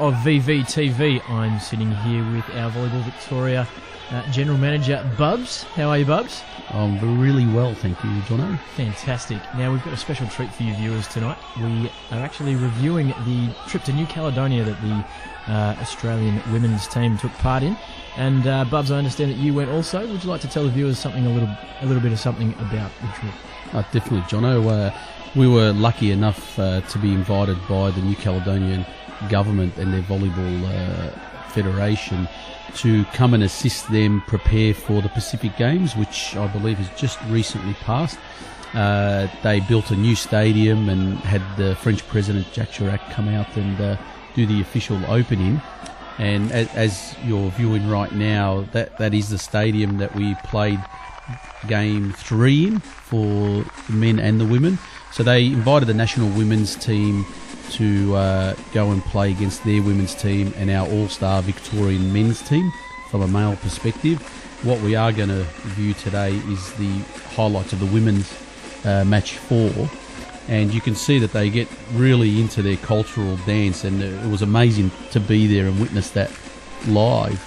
of VVTV. I'm sitting here with our Volleyball Victoria General Manager, Bubs. How are you, Bubs? I'm really well, thank you, Jono. Fantastic. Now, we've got a special treat for you viewers tonight. We are actually reviewing the trip to New Caledonia that the Australian women's team took part in. And Bubs, I understand that you went also. Would you like to tell the viewers something, a little bit of something about the trip? Definitely, Jono. We were lucky enough to be invited by the New Caledonian government and their volleyball federation to come and assist them prepare for the Pacific Games, which I believe has just recently passed. They built a new stadium and had the French President Jacques Chirac come out and do the official opening. And as you're viewing right now, that is the stadium that we played Game 3 in for the men and the women. So they invited the national women's team to go and play against their women's team and our all-star Victorian men's team from a male perspective. What we are going to view today is the highlights of the women's match 4, and you can see that they get really into their cultural dance, and it was amazing to be there and witness that live.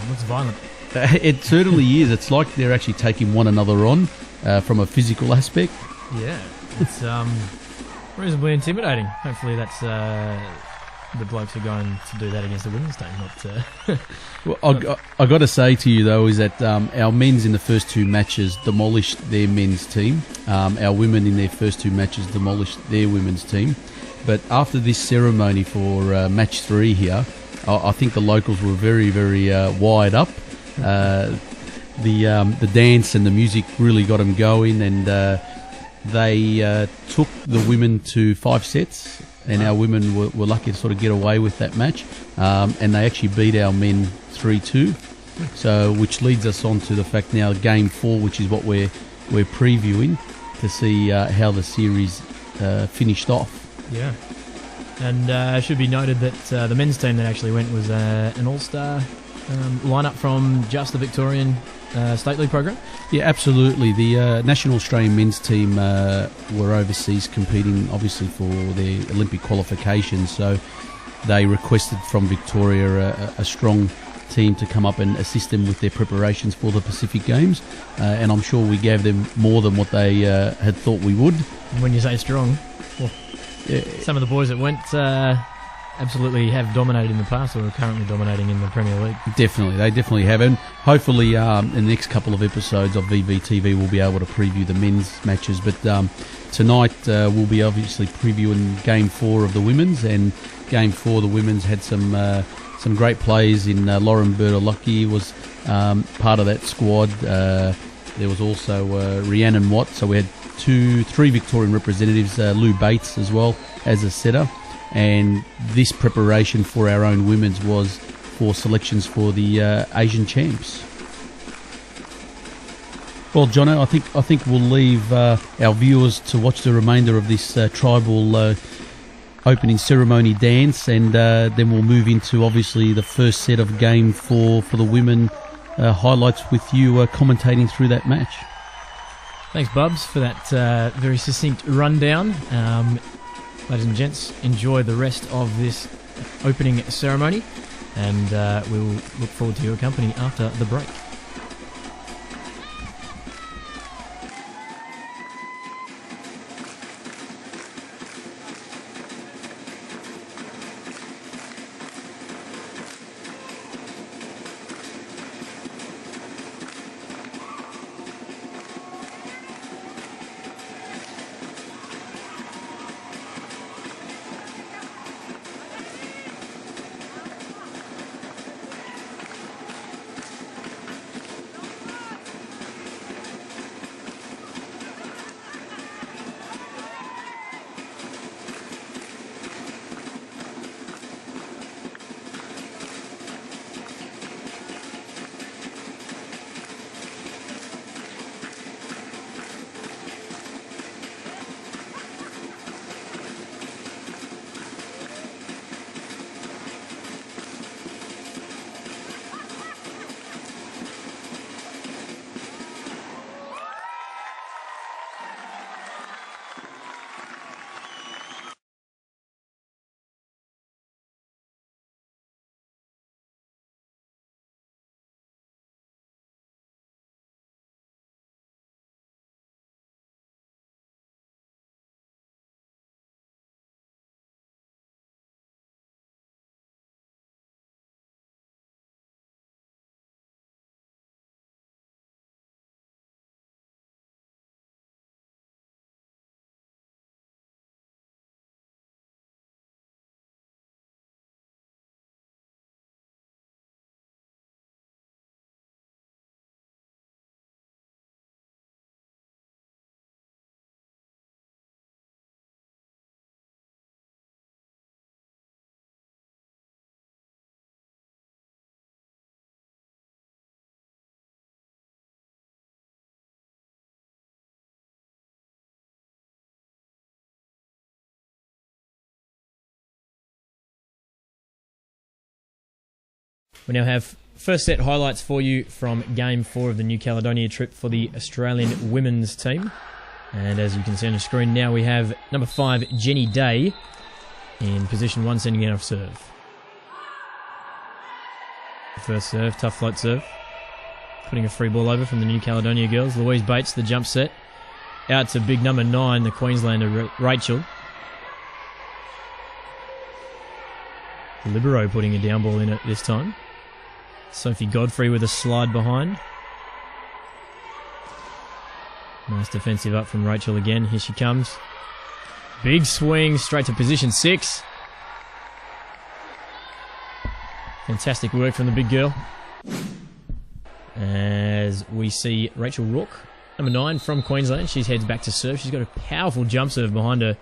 Looks violent. It certainly is. It's like they're actually taking one another on from a physical aspect. Yeah, it's reasonably intimidating. Hopefully that's the blokes are going to do that against the women's team. Well, I got to say to you, though, is that our men's in the first 2 matches demolished their men's team. Our women in their first 2 matches demolished their women's team. But after this ceremony for match 3 here, I think the locals were very, very wired up. The dance and the music really got them going, and they took the women to 5 sets, and our women were lucky to sort of get away with that match, and they actually beat our men 3-2. So, which leads us on to the fact now, Game 4, which is what we're previewing to see how the series finished off. Yeah, and it should be noted that the men's team that actually went was an all-star lineup from just the Victorian State League program? Yeah, absolutely. The National Australian men's team were overseas competing, obviously, for their Olympic qualifications. So they requested from Victoria a strong team to come up and assist them with their preparations for the Pacific Games. And I'm sure we gave them more than what they had thought we would. When you say strong, well, yeah. Some of the boys that went absolutely have dominated in the past, or are currently dominating in the Premier League. Definitely, they definitely have, and hopefully in the next couple of episodes of VVTV we'll be able to preview the men's matches, but tonight we'll be obviously previewing Game 4 of the women's, and Game 4 the women's had some great players in Lauren Bertolocchi was part of that squad. There was also Rhiannon Watt, so we had 3 Victorian representatives, Lou Bates as well as a setter. And this preparation for our own women's was for selections for the Asian champs. Well, Jono, I think we'll leave our viewers to watch the remainder of this tribal opening ceremony dance, and then we'll move into obviously the first set of Game 4 for the women. Highlights with you commentating through that match. Thanks, Bubs, for that very succinct rundown. Ladies and gents, enjoy the rest of this opening ceremony, and we'll look forward to your company after the break. We now have first set highlights for you from Game 4 of the New Caledonia trip for the Australian women's team. And as you can see on your screen now, we have number 5, Jenny Day, in position 1, sending out off serve. First serve, tough float serve. Putting a free ball over from the New Caledonia girls. Louise Bates, the jump set. Out to big number 9, the Queenslander, Rachel. Libero putting a down ball in it this time. Sophie Godfrey with a slide behind. Nice defensive up from Rachel again. Here she comes. Big swing straight to position 6. Fantastic work from the big girl. As we see Rachel Rourke, number 9 from Queensland. She heads back to serve. She's got a powerful jump serve behind her.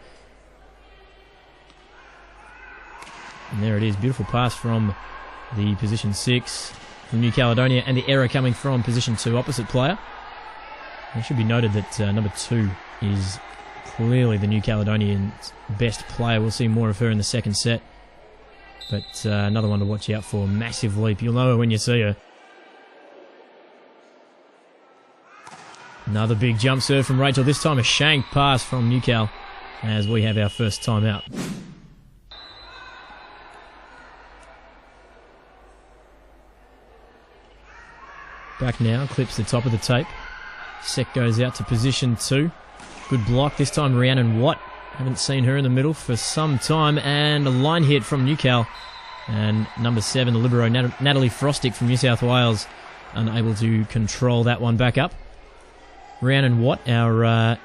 And there it is. Beautiful pass from the position 6 from New Caledonia. And the error coming from position 2 opposite player. It should be noted that number 2 is clearly the New Caledonian's best player. We'll see more of her in the second set. But another one to watch out for. Massive leap. You'll know her when you see her. Another big jump serve from Rachel. This time a shank pass from New Cal as we have our first time out. Back now, clips the top of the tape. Set goes out to position 2. Good block. This time Rhiannon Watt. Haven't seen her in the middle for some time. And a line hit from New Cal. And number 7, the libero, Natalie Frostick from New South Wales, unable to control that one back up. Rhiannon Watt, our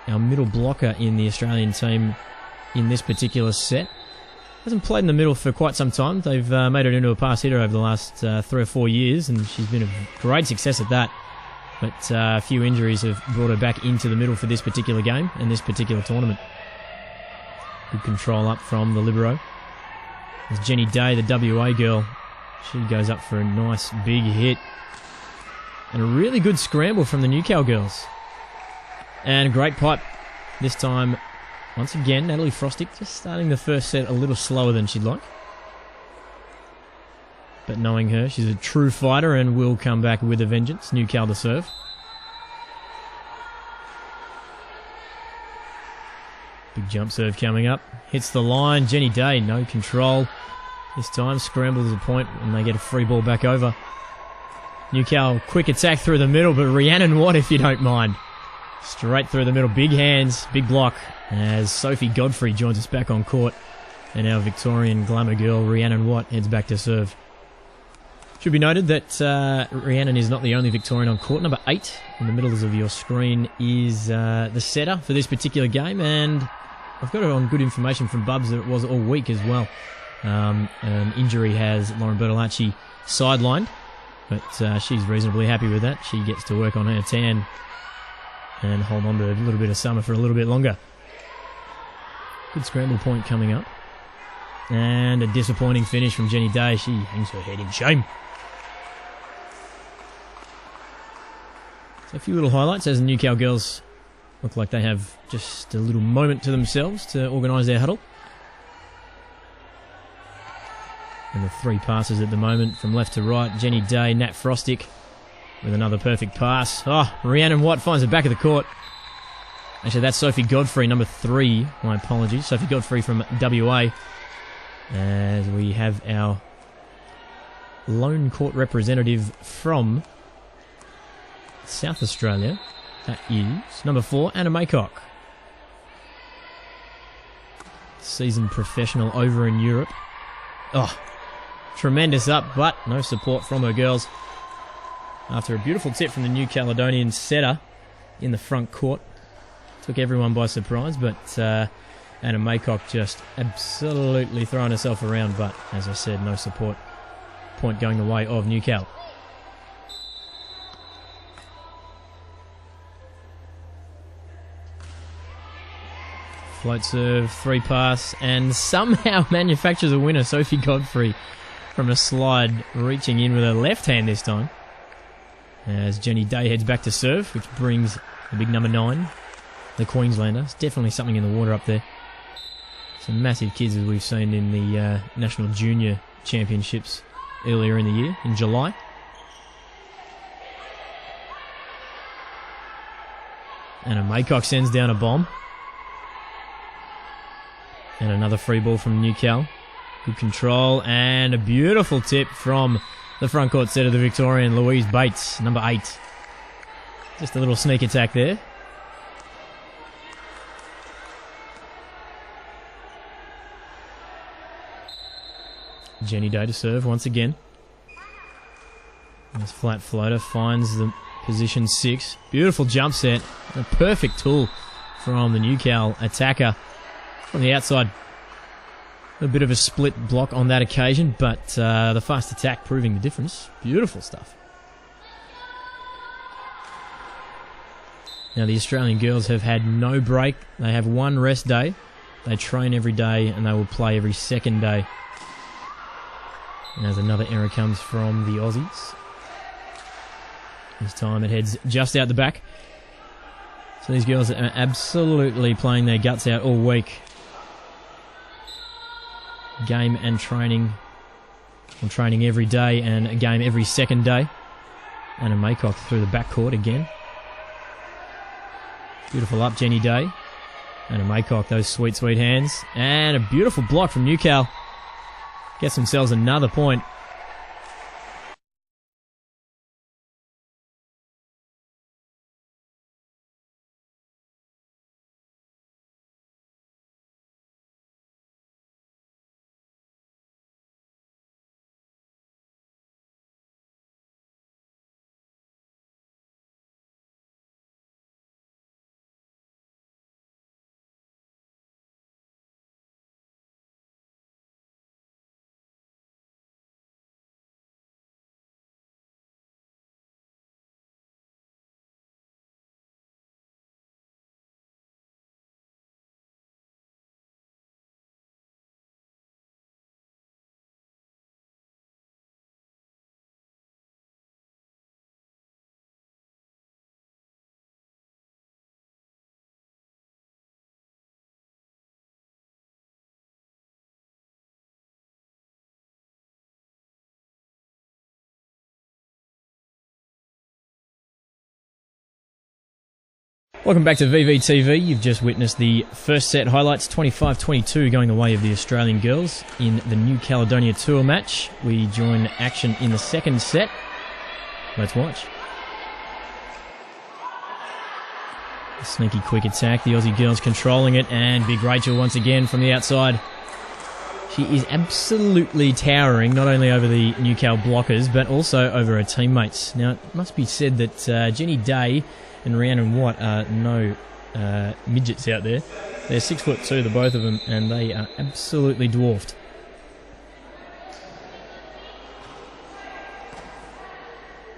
middle blocker in the Australian team in this particular set. Hasn't played in the middle for quite some time. They've made her into a pass hitter over the last 3 or 4 years, and she's been a great success at that. But a few injuries have brought her back into the middle for this particular game and this particular tournament. Good control up from the libero. There's Jenny Day, the WA girl. She goes up for a nice big hit. And a really good scramble from the New Cal girls. And a great pipe. This time, once again, Natalie Frostick just starting the first set a little slower than she'd like. But knowing her, she's a true fighter and will come back with a vengeance. New Cal to serve. Big jump serve coming up. Hits the line. Jenny Day, no control. This time scrambles the point and they get a free ball back over. New Cal, quick attack through the middle, but Rhiannon Watt, if you don't mind. Straight through the middle, big hands, big block, as Sophie Godfrey joins us back on court. And our Victorian glamour girl, Rhiannon Watt, heads back to serve. Should be noted that Rhiannon is not the only Victorian on court. Number 8 in the middle of your screen is the setter for this particular game, and I've got it on good information from Bubs that it was all week as well. An injury has Lauren Bertolacci sidelined. But she's reasonably happy with that. She gets to work on her tan and hold on to a little bit of summer for a little bit longer. Good scramble point coming up. And a disappointing finish from Jenny Day. She hangs her head in shame. So a few little highlights as the New Cal girls look like they have just a little moment to themselves to organise their huddle. And the 3 passes at the moment from left to right. Jenny Day, Nat Frostick with another perfect pass. Oh, Rhiannon Watt finds the back of the court. Actually, that's Sophie Godfrey, number 3. My apologies. Sophie Godfrey from WA. As we have our lone court representative from South Australia. That is number 4, Anna Maycock. Seasoned professional over in Europe. Oh, tremendous up, but no support from her girls. After a beautiful tip from the New Caledonian setter in the front court. Took everyone by surprise, but Anna Maycock just absolutely throwing herself around. But, as I said, no support. Point going the way of New Cal. Float serve, 3 pass, and somehow manufactures a winner. Sophie Godfrey from a slide, reaching in with her left hand this time. As Jenny Day heads back to serve, which brings the big number 9, the Queenslander. It's definitely something in the water up there. Some massive kids as we've seen in the National Junior Championships earlier in the year, in July. And a Maycock sends down a bomb. And another free ball from Newcal. Good control and a beautiful tip from the front court set of the Victorian, Louise Bates, number 8. Just a little sneak attack there. Jenny Day to serve once again. This flat floater finds the position 6. Beautiful jump set. A perfect tool from the Newcal attacker from the outside. A bit of a split block on that occasion, but the fast attack proving the difference. Beautiful stuff. Now the Australian girls have had no break. They have one rest day. They train every day and they will play every second day. And as another error comes from the Aussies. This time it heads just out the back. So these girls are absolutely playing their guts out all week. Game and training. I'm training every day and a game every second day. And a Maycock through the backcourt again. Beautiful up, Jenny Day. And a Maycock, those sweet, sweet hands. And a beautiful block from Newcal. Gets themselves another point. Welcome back to VVTV. You've just witnessed the first set highlights, 25-22 going the way of the Australian girls in the New Caledonia Tour match. We join action in the second set. Let's watch. A sneaky quick attack, the Aussie girls controlling it, and Big Rachel once again from the outside. She is absolutely towering, not only over the Newcal blockers, but also over her teammates. Now, it must be said that Jenny Day and Rhiannon Watt are no midgets out there. They're 6'2", the both of them, and they are absolutely dwarfed.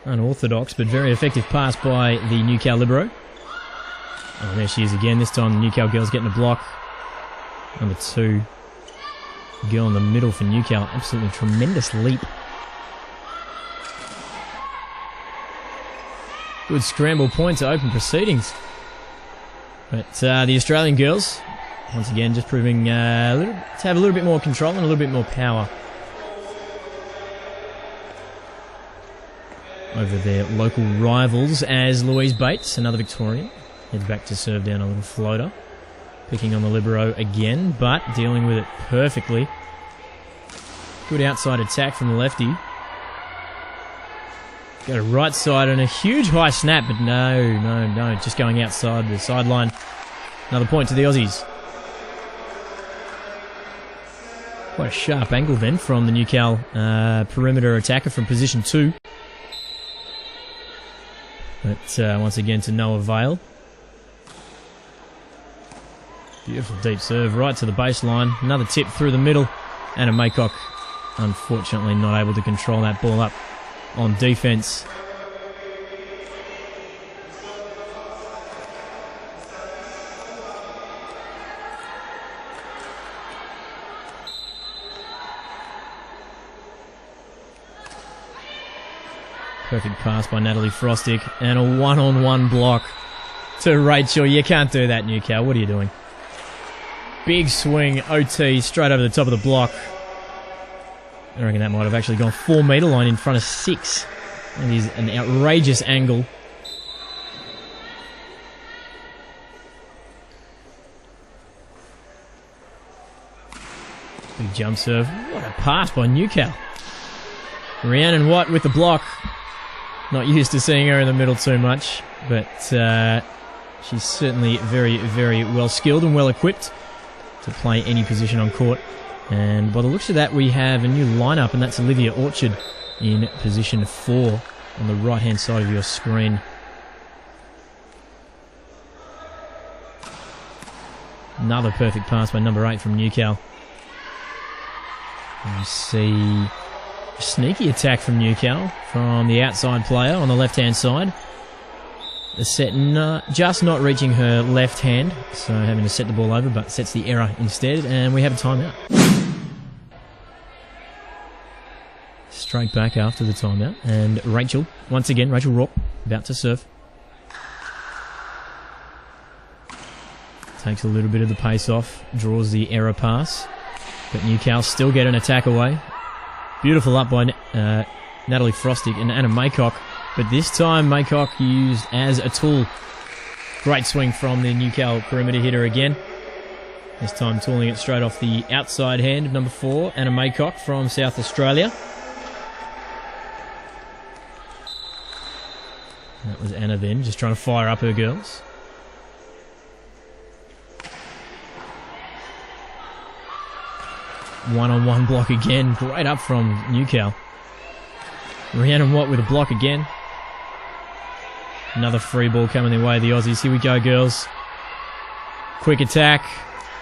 Unorthodox, but very effective pass by the Newcal libero. Oh, there she is again. This time the Newcal girls getting a block. Number 2. Girl in the middle for Newcal. Absolutely tremendous leap. Good scramble point to open proceedings. But the Australian girls, once again, just proving to have a little bit more control and a little bit more power over their local rivals, as Louise Bates, another Victorian, heads back to serve down a little floater. Picking on the libero again, but dealing with it perfectly. Good outside attack from the lefty. Got a right side and a huge high snap, but no, just going outside the sideline. Another point to the Aussies. Quite a sharp angle then from the Newcal perimeter attacker from position 2. But once again to no avail. Beautiful deep serve right to the baseline. Another tip through the middle. And a Maycock, unfortunately, not able to control that ball up on defense. Perfect pass by Natalie Frostick, and a one-on-one block to Rachel. You can't do that, Newcal. What are you doing? Big swing, OT, straight over the top of the block. I reckon that might have actually gone 4 metre line in front of 6. It is an outrageous angle. Big jump serve. What a pass by Newcal. Rhiannon Watt with the block. Not used to seeing her in the middle too much, but she's certainly very, very well skilled and well equipped to play any position on court. And by the looks of that, we have a new lineup, and that's Olivia Orchard in position 4 on the right-hand side of your screen. Another perfect pass by number 8 from Newcal. You see a sneaky attack from Newcal from the outside player on the left-hand side. The set just not reaching her left hand, so having to set the ball over, but sets the error instead, and we have a timeout. Straight back after the timeout, and Rachel, once again, Rachel Rourke, about to serve. Takes a little bit of the pace off, draws the error pass, but Newcal still get an attack away. Beautiful up by Natalie Frostig and Anna Maycock, but this time Maycock used as a tool. Great swing from the Newcal perimeter hitter again. This time tooling it straight off the outside hand of number 4, Anna Maycock from South Australia. That was Anna then, just trying to fire up her girls. One-on-one block again, great up from Newcal. Rhiannon Watt with a block again. Another free ball coming their way, the Aussies. Here we go, girls. Quick attack.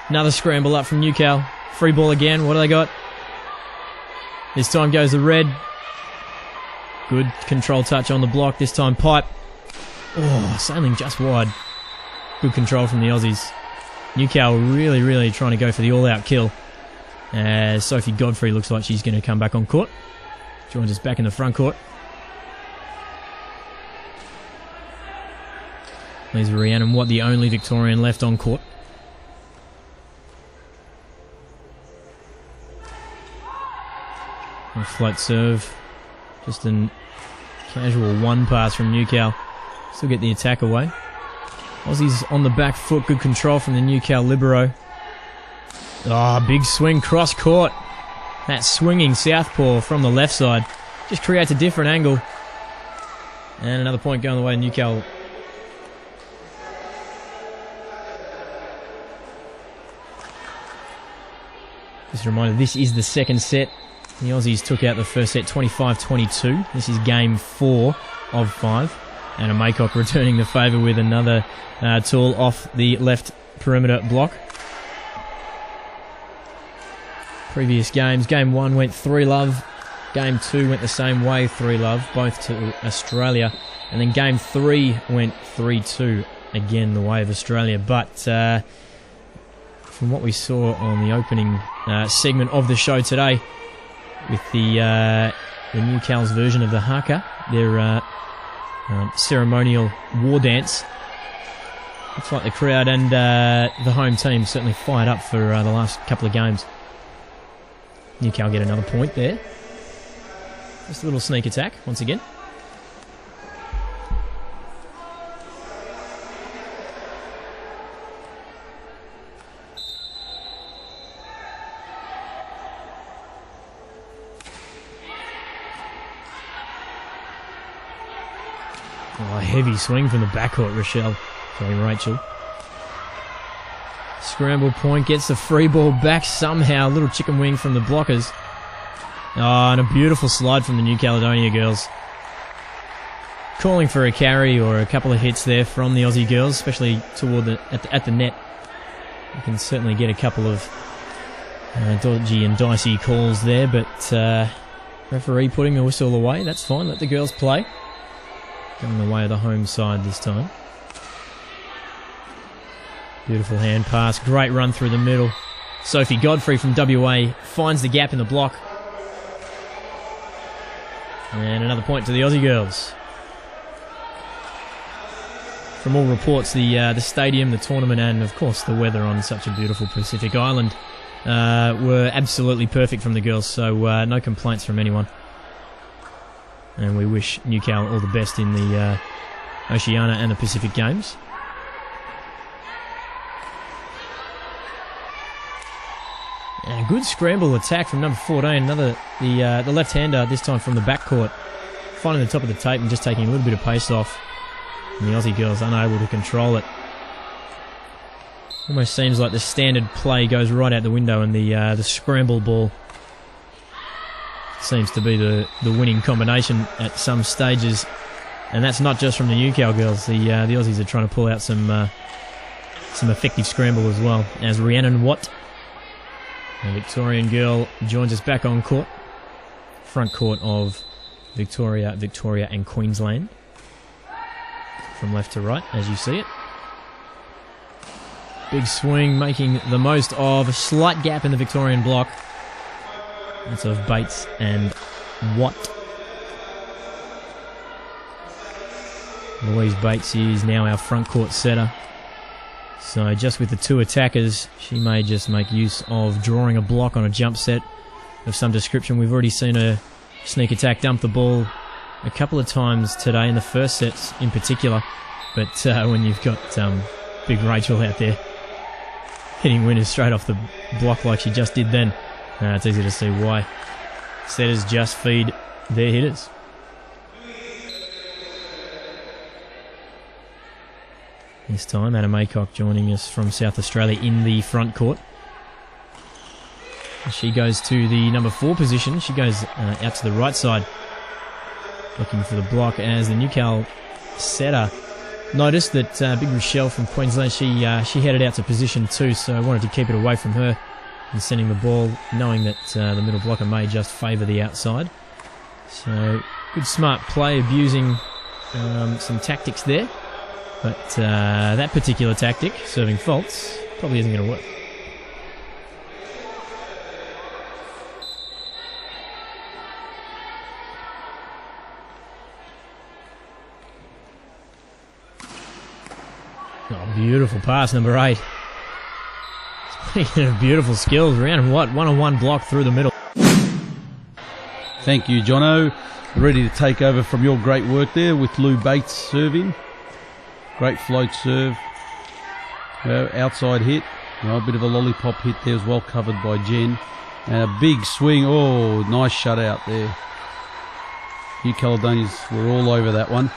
Another scramble up from Newcal. Free ball again, what do they got? This time goes the red. Good control touch on the block, this time pipe. Oh, sailing just wide. Good control from the Aussies. Newcal really, really trying to go for the all-out kill. As Sophie Godfrey looks like she's going to come back on court. Joins us back in the front court. There's Rhiannon Watt, the only Victorian left on court. A float serve. Just a casual one pass from Newcal. Still get the attack away. Aussies on the back foot. Good control from the Newcal libero. Oh, big swing cross court. That swinging southpaw from the left side just creates a different angle. And another point going the way of Newcal. Just a reminder, this is the second set. The Aussies took out the first set 25-22. This is game 4 of 5. Anna Maycock returning the favour with another tool off the left perimeter block. Previous games, game 1 went 3-love. Game 2 went the same way, 3-love, both to Australia. And then game 3 went 3-2, again the way of Australia. But from what we saw on the opening segment of the show today, with the Newcal's version of the haka, their ceremonial war dance, looks like the crowd and the home team certainly fired up for the last couple of games. Newcal get another point there. Just a little sneak attack once again. Oh, a heavy swing from the backcourt, Rachel. Scramble point, gets the free ball back somehow. A little chicken wing from the blockers. Oh, and a beautiful slide from the New Caledonia girls. Calling for a carry or a couple of hits there from the Aussie girls, especially toward at the net. You can certainly get a couple of dodgy and dicey calls there, but referee putting the whistle away. That's fine, let the girls play. Going the way of the home side this time. Beautiful hand pass, great run through the middle. Sophie Godfrey from WA finds the gap in the block. And another point to the Aussie girls. From all reports, the stadium, the tournament, and of course the weather on such a beautiful Pacific island were absolutely perfect from the girls, so no complaints from anyone. And we wish Newcal all the best in the Oceania and the Pacific Games. And a good scramble attack from number 14, the left-hander, this time from the backcourt, finding the top of the tape and just taking a little bit of pace off. And the Aussie girls unable to control it. Almost seems like the standard play goes right out the window, and the scramble ball seems to be the winning combination at some stages. And that's not just from the Newcal girls. The Aussies are trying to pull out some effective scramble as well. As Rhiannon Watt, a Victorian girl, joins us back on court. Front court of Victoria and Queensland. From left to right, as you see it. Big swing, making the most of a slight gap in the Victorian block. That's of Bates and Watt. Louise Bates is now our front court setter. So just with the two attackers, she may just make use of drawing a block on a jump set of some description. We've already seen her sneak attack dump the ball a couple of times today in the first sets in particular. But when you've got big Rachel out there hitting winners straight off the block like she just did then, it's easy to see why setters just feed their hitters. This time, Anna Maycock joining us from South Australia in the front court. She goes to the number 4 position. She goes out to the right side, looking for the block as the Newcal setter noticed that Big Rochelle from Queensland, she headed out to position 2, so I wanted to keep it away from her and sending the ball, knowing that the middle blocker may just favour the outside. So, good smart play, abusing some tactics there. But that particular tactic, serving faults, probably isn't going to work. Oh, beautiful pass, number 8. Speaking of beautiful skills, Rhiannon Watt, one-on-one block through the middle. Thank you, Jono. Ready to take over from your great work there with Lou Bates serving. Great float serve. Outside hit. A bit of a lollipop hit there, was well covered by Jen. And a big swing. Oh, nice shutout there. New Caledonians were all over that one.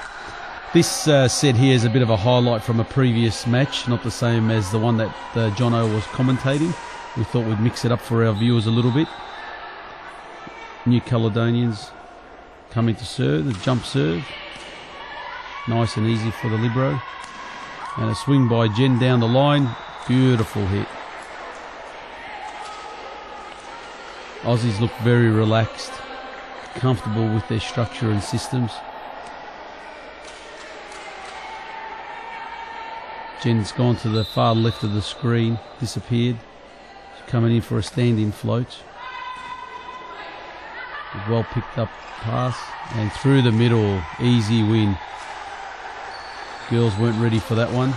This set here is a bit of a highlight from a previous match, not the same as the one that Jono was commentating. We thought we'd mix it up for our viewers a little bit. New Caledonians coming to serve, the jump serve. Nice and easy for the libero. And a swing by Jen down the line. Beautiful hit. Aussies look very relaxed, comfortable with their structure and systems. Jen's gone to the far left of the screen, disappeared. She's coming in for a stand-in float. Well picked up pass and through the middle, easy win. Girls weren't ready for that one.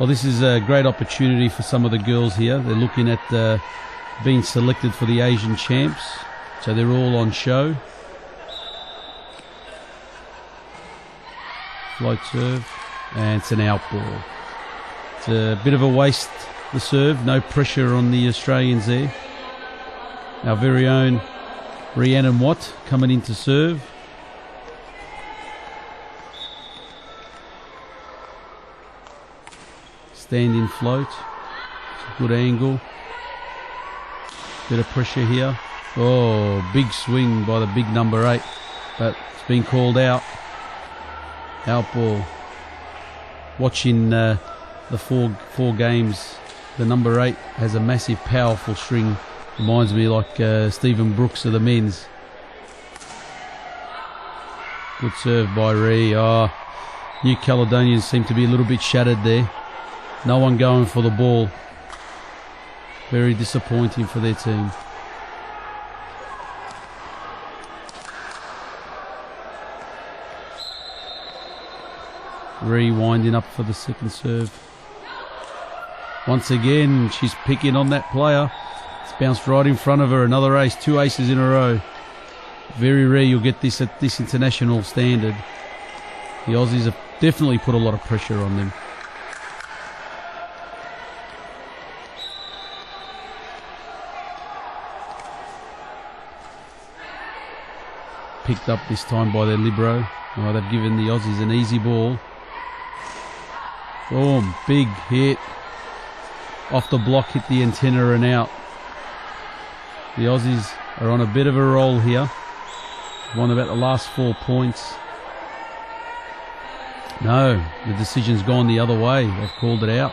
Well, this is a great opportunity for some of the girls here. They're looking at being selected for the Asian Champs, so they're all on show. Float serve, and it's an out ball. It's a bit of a waste, the serve. No pressure on the Australians there. Our very own Rhiannon Watt coming in to serve. Stand-in float. It's a good angle. Bit of pressure here. Oh, big swing by the big number 8, but it's been called out. Out ball. Watching the four games, the number 8 has a massive, powerful string. Reminds me like Stephen Brooks of the men's. Good serve by Rhee. New Caledonians seem to be a little bit shattered there. No one going for the ball. Very disappointing for their team. Rhee winding up for the second serve. Once again, she's picking on that player. It's bounced right in front of her. Another ace, 2 aces in a row. Very rare you'll get this at this international standard. The Aussies have definitely put a lot of pressure on them. Picked up this time by their libero. Oh, they've given the Aussies an easy ball. Boom, big hit. Off the block, hit the antenna and out. The Aussies are on a bit of a roll here. Won about the last 4 points. No, the decision's gone the other way. They've called it out.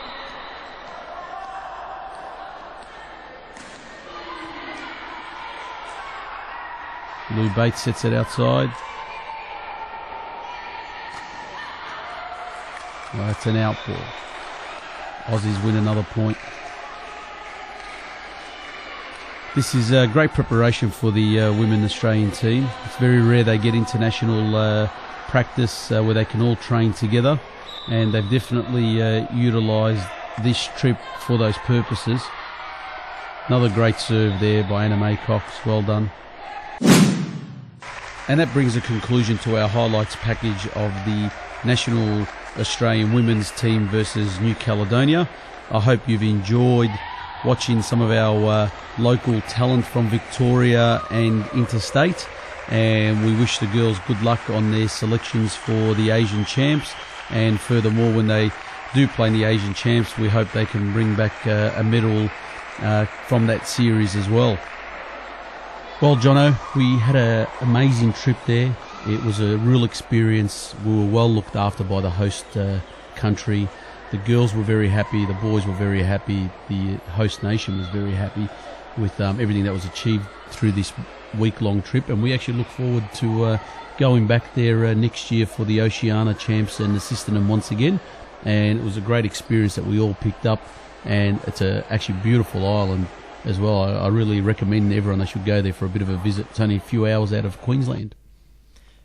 Lou Bates sets it outside. Well, that's an out ball. Aussies win another point. This is a great preparation for the women Australian team. It's very rare they get international practice where they can all train together, and they've definitely utilised this trip for those purposes. Another great serve there by Anna May Cox. Well done. And that brings a conclusion to our highlights package of the National Australian Women's Team versus New Caledonia. I hope you've enjoyed watching some of our local talent from Victoria and interstate, and we wish the girls good luck on their selections for the Asian Champs, and furthermore, when they do play in the Asian Champs, we hope they can bring back a medal from that series as well. Well, Jono, we had an amazing trip there. It was a real experience. We were well looked after by the host country. The girls were very happy. The boys were very happy. The host nation was very happy with everything that was achieved through this week-long trip. And we actually look forward to going back there next year for the Oceania Champs and assisting them once again. And it was a great experience that we all picked up. And it's a actually beautiful island as well. I really recommend everyone they should go there for a bit of a visit. It's only a few hours out of Queensland.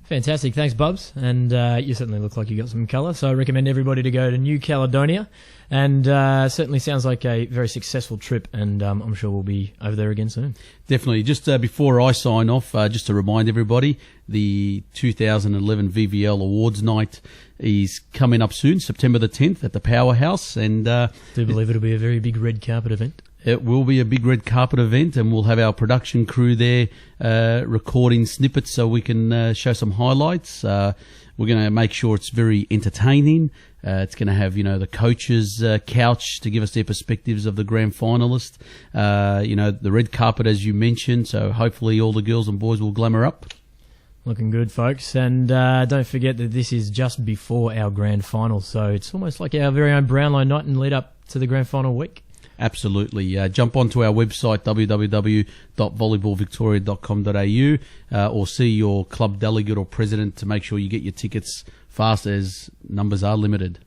Fantastic. Thanks, Bubs. And you certainly look like you got some colour, so I recommend everybody to go to New Caledonia. And certainly sounds like a very successful trip, and I'm sure we'll be over there again soon. Definitely. Just before I sign off, just to remind everybody, the 2011 VVL Awards Night is coming up soon, September the 10th at the Powerhouse. And do believe it'll be a very big red carpet event. It will be a big red carpet event, and we'll have our production crew there recording snippets so we can show some highlights. We're going to make sure it's very entertaining. It's going to have, the coaches' couch to give us their perspectives of the grand finalist. The red carpet, as you mentioned, so hopefully all the girls and boys will glamour up. Looking good, folks. And don't forget that this is just before our grand final, so it's almost like our very own Brownlow night and lead up to the grand final week. Absolutely. Jump onto our website, www.volleyballvictoria.com.au, or see your club delegate or president to make sure you get your tickets fast, as numbers are limited.